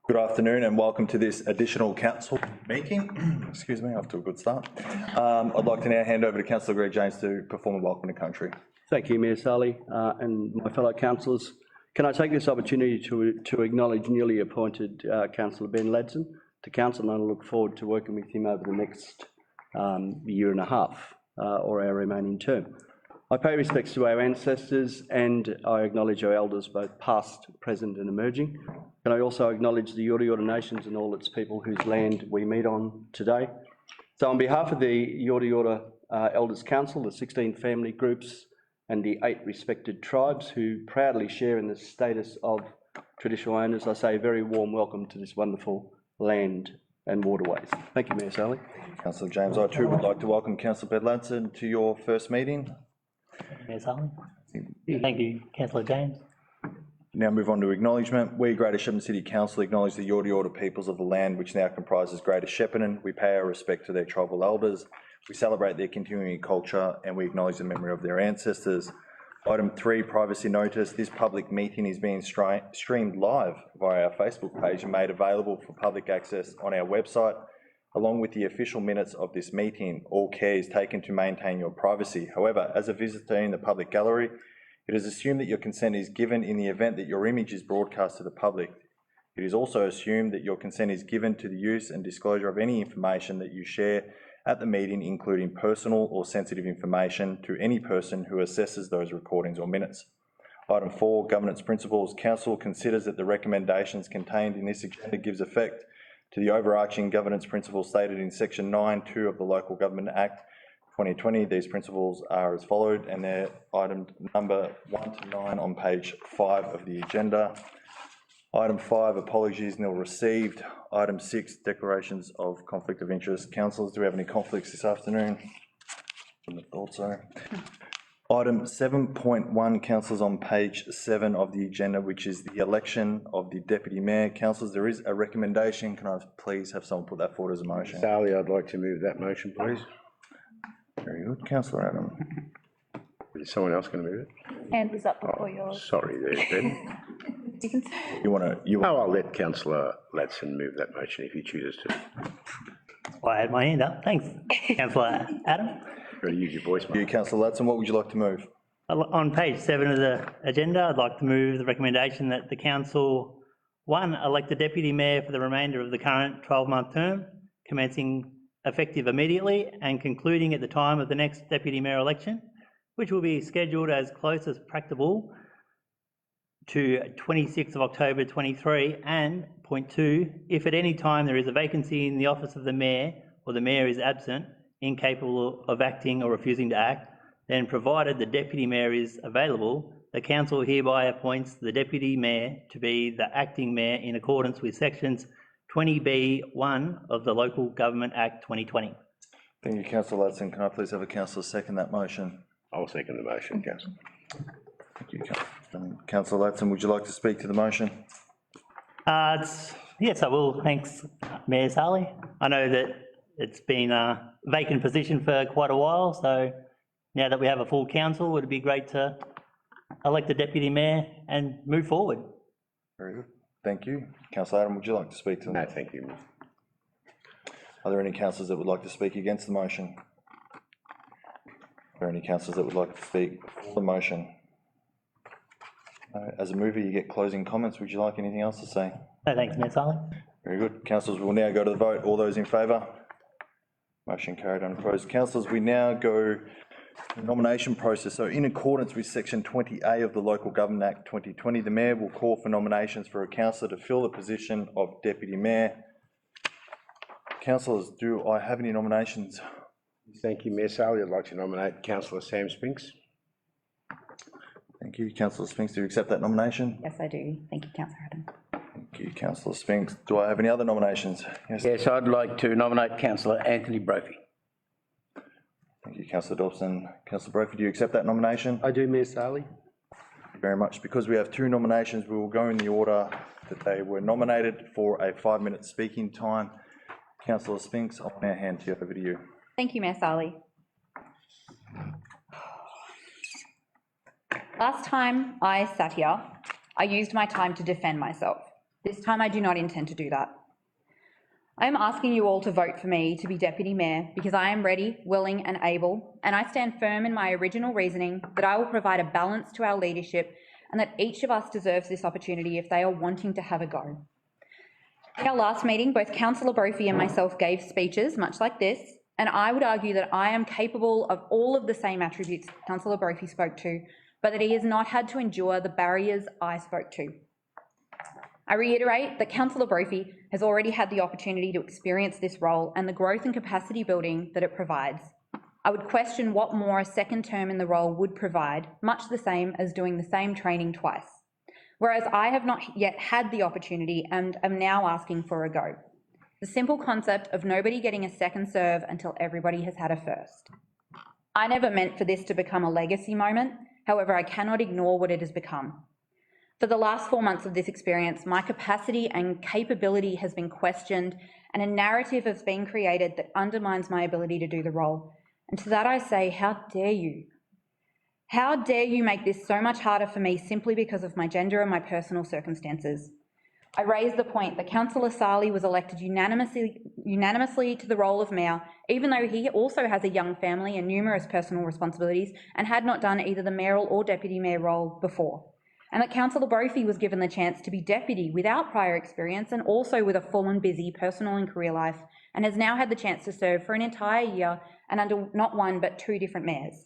Good afternoon and welcome to this additional council meeting. Excuse me, off to a good start. I'd like to now hand over to Councillor Greg James to perform a welcome to country. Thank you, Mayor Sally, and my fellow councillors. Can I take this opportunity to acknowledge newly appointed Councillor Ben Ladson to council, and I look forward to working with him over the next year and a half or our remaining term. I pay respects to our ancestors and I acknowledge our elders, both past, present and emerging. And I also acknowledge the Yorta Yorta Nations and all its people whose land we meet on today. So on behalf of the Yorta Yorta Elders Council, the 16 family groups and the 8 respected tribes who proudly share in the status of traditional owners, I say a very warm welcome to this wonderful land and waterways. Thank you, Mayor Sally. Councillor James, I too would like to welcome Councillor Ben Ladson to your first meeting. Mayor Sally. Thank you, Councillor James. Now move on to acknowledgement. We, Greater Shepparton City Council, acknowledge the Yorta Yorta peoples of the land which now comprises Greater Shepparton. We pay our respect to their tribal elders. We celebrate their continuing culture and we acknowledge the memory of their ancestors. Item 3, privacy notice. This public meeting is being streamed live via our Facebook page and made available for public access on our website. Along with the official minutes of this meeting, all care is taken to maintain your privacy. However, as a visitor in the public gallery, it is assumed that your consent is given in the event that your image is broadcast to the public. It is also assumed that your consent is given to the use and disclosure of any information that you share at the meeting, including personal or sensitive information, to any person who assesses those recordings or minutes. Item 4, governance principles. Council considers that the recommendations contained in this agenda gives effect to the overarching governance principles stated in section 9.2 of the Local Government Act 2020. These principles are as followed, and they're item number 1 to 9 on page 5 of the agenda. Item 5, apologies nil received. Item 6, declarations of conflict of interest. Councillors, do we have any conflicts this afternoon? I thought so. Item 7.1, councillors, on page 7 of the agenda, which is the election of the Deputy Mayor. Councillors, there is a recommendation. Can I please have someone put that forward as a motion? Sally, I'd like to move that motion, please. Very good. Councillor Adam. Is someone else going to move it? Hand was up before yours. Sorry there, Ben. You want to? Oh, I'll let Councillor Ladson move that motion if he chooses to. I had my hand up. Thanks, Councillor Adam. Got to use your voice, mate. You, Councillor Ladson, what would you like to move? On page 7 of the agenda, I'd like to move the recommendation that the Council, 1, elect the Deputy Mayor for the remainder of the current 12-month term, commencing effective immediately and concluding at the time of the next Deputy Mayor election, which will be scheduled as close as practicable to 26th of October 23, and point 2, if at any time there is a vacancy in the office of the Mayor or the Mayor is absent, incapable of acting or refusing to act, then provided the Deputy Mayor is available, the Council hereby appoints the Deputy Mayor to be the acting Mayor in accordance with sections 20B(1) of the Local Government Act 2020. Thank you, Councillor Ladson. Can I please have a councillor second that motion? I'll second the motion, Councillor. Thank you, Councillor Ladson. Would you like to speak to the motion? Yes, I will. Thanks, Mayor Sally. I know that it's been a vacant position for quite a while, so now that we have a full council, it would be great to elect a Deputy Mayor and move forward. Very good. Thank you. Councillor Adam, would you like to speak to them? No, thank you. Are there any councillors that would like to speak against the motion? Are there any councillors that would like to speak for the motion? As a mover, you get closing comments. Would you like anything else to say? No, thanks, Mayor Sally. Very good. Councillors, we'll now go to the vote. All those in favour? Motion carried unopposed. Councillors, we now go to the nomination process. So in accordance with section 20A of the Local Government Act 2020, the Mayor will call for nominations for a councillor to fill the position of Deputy Mayor. Councillors, do I have any nominations? Thank you, Mayor Sally. I'd like to nominate Councillor Sam Spinks. Thank you. Councillor Spinks, do you accept that nomination? Yes, I do. Thank you, Councillor Adam. Thank you, Councillor Spinks. Do I have any other nominations? Yes, I'd like to nominate Councillor Anthony Brophy. Thank you, Councillor Dobson. Councillor Brophy, do you accept that nomination? I do, Mayor Sally. Thank you very much. Because we have 2 nominations, we will go in the order that they were nominated for a 5-minute speaking time. Councillor Spinks, I'll now hand over to you. Thank you, Mayor Sally. Last time I sat here, I used my time to defend myself. This time I do not intend to do that. I am asking you all to vote for me to be Deputy Mayor because I am ready, willing and able, and I stand firm in my original reasoning that I will provide a balance to our leadership and that each of us deserves this opportunity if they are wanting to have a go. In our last meeting, both Councillor Brophy and myself gave speeches much like this, and I would argue that I am capable of all of the same attributes Councillor Brophy spoke to, but that he has not had to endure the barriers I spoke to. I reiterate that Councillor Brophy has already had the opportunity to experience this role and the growth and capacity building that it provides. I would question what more a second term in the role would provide, much the same as doing the same training twice. Whereas I have not yet had the opportunity and am now asking for a go. The simple concept of nobody getting a second serve until everybody has had a first. I never meant for this to become a legacy moment, however, I cannot ignore what it has become. For the last 4 months of this experience, my capacity and capability has been questioned and a narrative has been created that undermines my ability to do the role. And to that I say, how dare you? How dare you make this so much harder for me simply because of my gender and my personal circumstances? I raised the point that Councillor Sali was elected unanimously to the role of Mayor, even though he also has a young family and numerous personal responsibilities and had not done either the mayoral or deputy mayor role before. And that Councillor Brophy was given the chance to be deputy without prior experience and also with a full and busy personal and career life, and has now had the chance to serve for an entire year and under not one but 2 different mayors.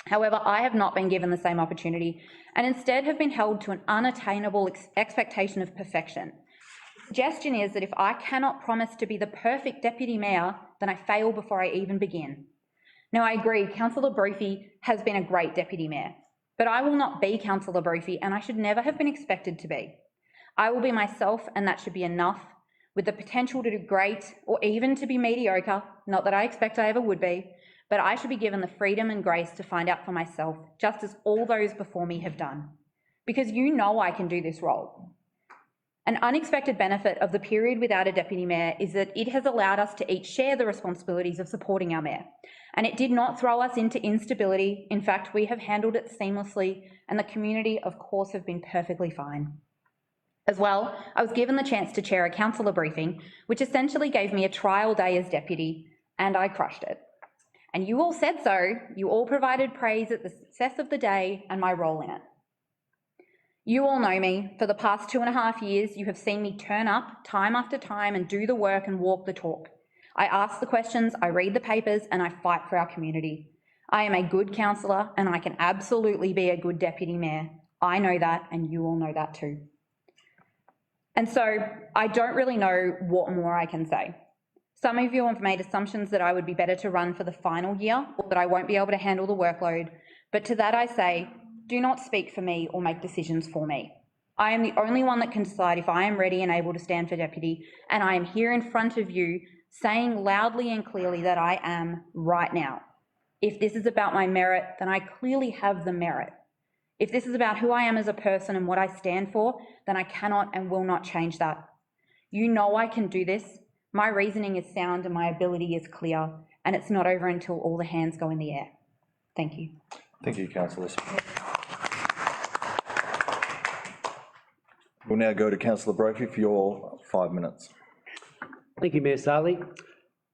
However, I have not been given the same opportunity and instead have been held to an unattainable expectation of perfection. The suggestion is that if I cannot promise to be the perfect deputy mayor, then I fail before I even begin. Now, I agree, Councillor Brophy has been a great deputy mayor, but I will not be Councillor Brophy and I should never have been expected to be. I will be myself and that should be enough, with the potential to do great or even to be mediocre, not that I expect I ever would be, but I should be given the freedom and grace to find out for myself, just as all those before me have done. Because you know I can do this role. An unexpected benefit of the period without a deputy mayor is that it has allowed us to each share the responsibilities of supporting our mayor. And it did not throw us into instability. In fact, we have handled it seamlessly and the community, of course, have been perfectly fine. As well, I was given the chance to chair a councillor briefing, which essentially gave me a trial day as deputy, and I crushed it. And you all said so. You all provided praise at the success of the day and my role in it. You all know me. For the past 2.5 years, you have seen me turn up time after time and do the work and walk the talk. I ask the questions, I read the papers, and I fight for our community. I am a good councillor and I can absolutely be a good deputy mayor. I know that and you all know that too. And so I don't really know what more I can say. Some of you have made assumptions that I would be better to run for the final year or that I won't be able to handle the workload, but to that I say, do not speak for me or make decisions for me. I am the only one that can decide if I am ready and able to stand for deputy, and I am here in front of you saying loudly and clearly that I am right now. If this is about my merit, then I clearly have the merit. If this is about who I am as a person and what I stand for, then I cannot and will not change that. You know I can do this. My reasoning is sound and my ability is clear, and it's not over until all the hands go in the air. Thank you. Thank you, councillors. We'll now go to Councillor Brophy for your 5 minutes. Thank you, Mayor Sali.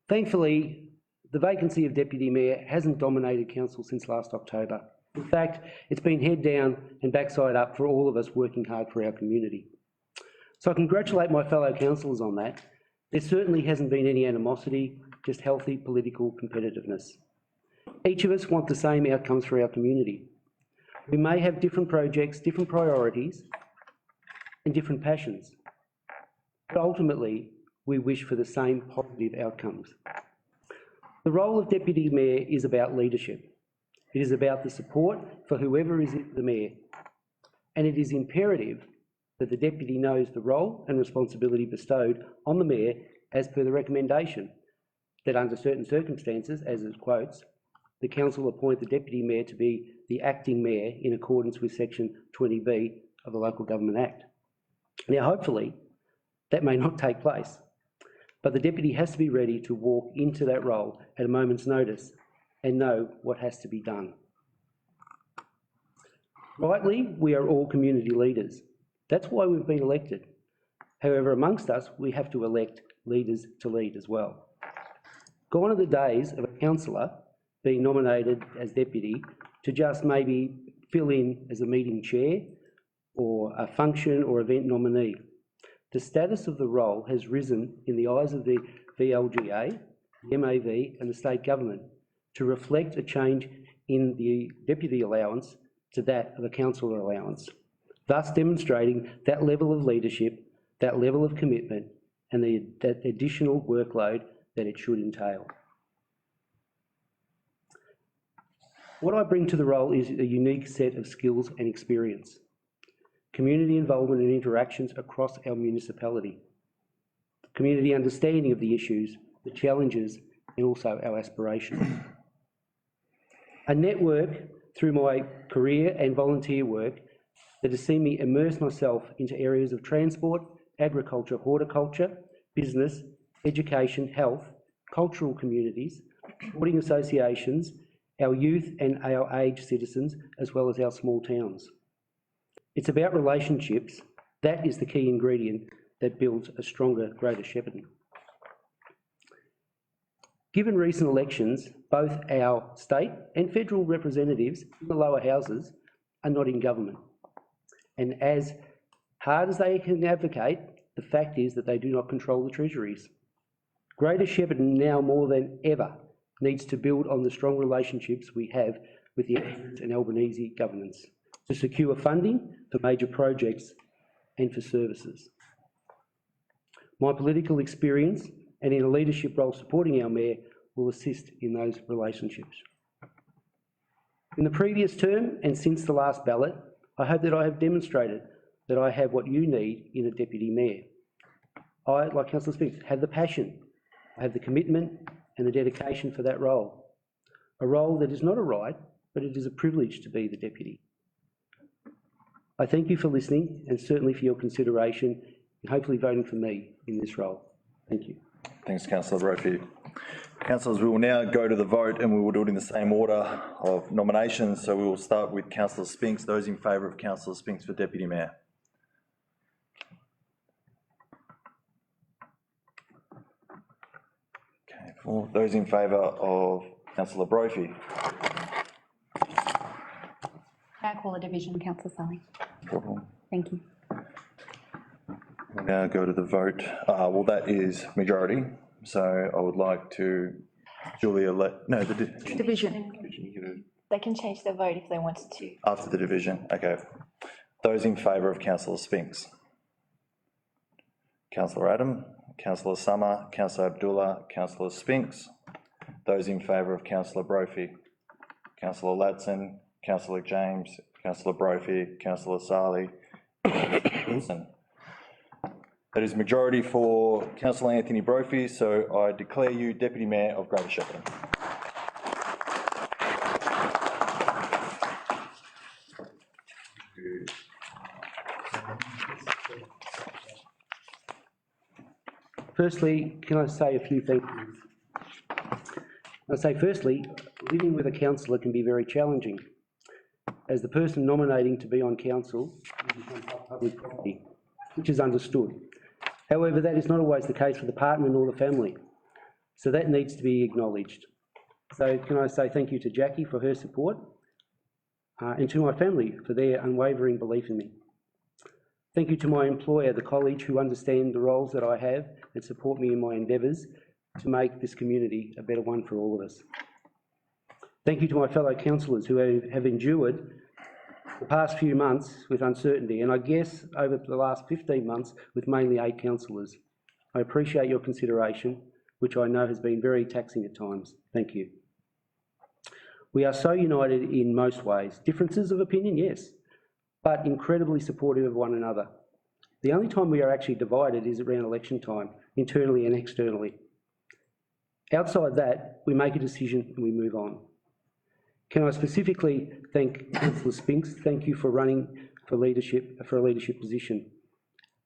Thankfully, the vacancy of Deputy Mayor hasn't dominated council since last October. In fact, it's been head down and backside up for all of us working hard for our community. So I congratulate my fellow councillors on that. There certainly hasn't been any animosity, just healthy political competitiveness. Each of us want the same outcomes for our community. We may have different projects, different priorities, and different passions, but ultimately we wish for the same positive outcomes. The role of Deputy Mayor is about leadership. It is about the support for whoever is the Mayor, and it is imperative that the Deputy knows the role and responsibility bestowed on the Mayor as per the recommendation that under certain circumstances, as it quotes, the Council appoint the Deputy Mayor to be the acting Mayor in accordance with section 20B of the Local Government Act. Now, hopefully, that may not take place, but the Deputy has to be ready to walk into that role at a moment's notice and know what has to be done. Rightly, we are all community leaders, That's why we've been elected. However, amongst us, we have to elect leaders to lead as well. Gone are the days of a councillor being nominated as deputy to just maybe fill in as a meeting chair or a function or event nominee. The status of the role has risen in the eyes of the VLGA, the MAV and the state government to reflect a change in the deputy allowance to that of a councillor allowance, thus demonstrating that level of leadership, that level of commitment and that additional workload that it should entail. What I bring to the role is a unique set of skills and experience, community involvement and interactions across our municipality, community understanding of the issues, the challenges, and also our aspirations. A network through my career and volunteer work that has seen me immerse myself into areas of transport, agriculture, horticulture, business, education, health, cultural communities, sporting associations, our youth and our aged citizens, as well as our small towns. It's about relationships. That is the key ingredient that builds a stronger Greater Shepparton. Given recent elections, both our state and federal representatives in the lower houses are not in government. And as hard as they can advocate, the fact is that they do not control the treasuries. Greater Shepparton now more than ever needs to build on the strong relationships we have with the Andrews and Albanese governments to secure funding for major projects and for services. My political experience and in a leadership role supporting our Mayor will assist in those relationships. In the previous term and since the last ballot, I hope that I have demonstrated that I have what you need in a Deputy Mayor. I, like Councillor Spinks, have the passion, I have the commitment and the dedication for that role. A role that is not a right, but it is a privilege to be the Deputy. I thank you for listening and certainly for your consideration and hopefully voting for me in this role. Thank you. Thanks, Councillor Brophy. Councillors, we will now go to the vote and we will do it in the same order of nominations. So we will start with Councillor Spinks. Those in favour of Councillor Spinks for Deputy Mayor? Okay, for those in favour of Councillor Brophy? Can I call a division, Councillor Sally? Problem. Thank you. We'll now go to the vote. Well, that is majority. So I would like to Julia Division. They can change their vote if they wanted to. After the division, okay. Those in favour of Councillor Spinks? Councillor Adam, Councillor Summer, Councillor Abdullah, Councillor Spinks. Those in favour of Councillor Brophy? Councillor Ladson, Councillor James, Councillor Brophy, Councillor Sali, Wilson. That is majority for Councillor Anthony Brophy, so I declare you Deputy Mayor of Greater Shepparton. Firstly, can I say a few thank yous? I'll say firstly, living with a councillor can be very challenging, as the person nominating to be on council becomes public property, which is understood. However, that is not always the case for the partner nor the family, so that needs to be acknowledged. So can I say thank you to Jackie for her support and to my family for their unwavering belief in me. Thank you to my employer, the college, who understand the roles that I have and support me in my endeavours to make this community a better one for all of us. Thank you to my fellow councillors who have endured the past few months with uncertainty, and I guess over the last 15 months with mainly 8 councillors. I appreciate your consideration, which I know has been very taxing at times. Thank you. We are so united in most ways. Differences of opinion, yes, but incredibly supportive of one another. The only time we are actually divided is around election time, internally and externally. Outside that, we make a decision and we move on. Can I specifically thank Councillor Spinks? Thank you for running for a leadership position.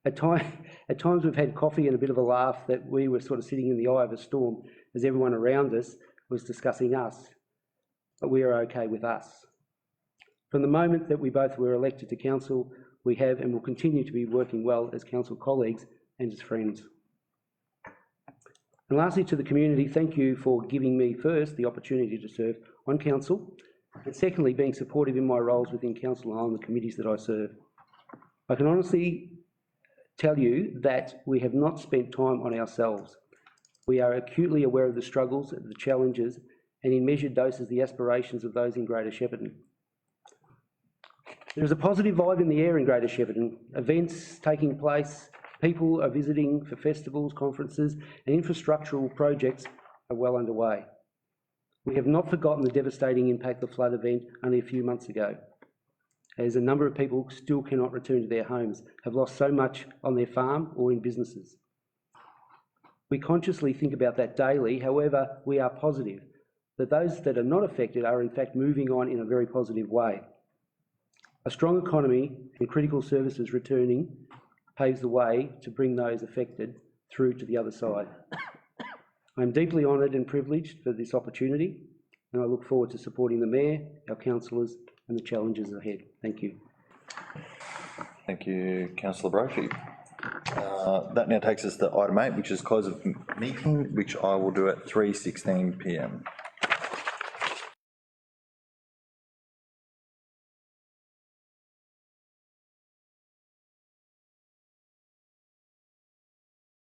At times we've had coffee and a bit of a laugh that we were sort of sitting in the eye of a storm as everyone around us was discussing us, but we are okay with us. From the moment that we both were elected to council, we have and will continue to be working well as council colleagues and as friends. And lastly, to the community, thank you for giving me first the opportunity to serve on council, and secondly, being supportive in my roles within council and on the committees that I serve. I can honestly tell you that we have not spent time on ourselves. We are acutely aware of the struggles, the challenges, and in measured doses, the aspirations of those in Greater Shepparton. There is a positive vibe in the air in Greater Shepparton. Events taking place, people are visiting for festivals, conferences, and infrastructural projects are well underway. We have not forgotten the devastating impact the flood event only a few months ago, as a number of people still cannot return to their homes, have lost so much on their farm or in businesses. We consciously think about that daily, however, we are positive that those that are not affected are in fact moving on in a very positive way. A strong economy and critical services returning paves the way to bring those affected through to the other side. I'm deeply honoured and privileged for this opportunity, and I look forward to supporting the Mayor, our councillors, and the challenges ahead. Thank you. Thank you, Councillor Brophy. That now takes us to item 8, which is close of meeting, which I will do at 3:16 p.m.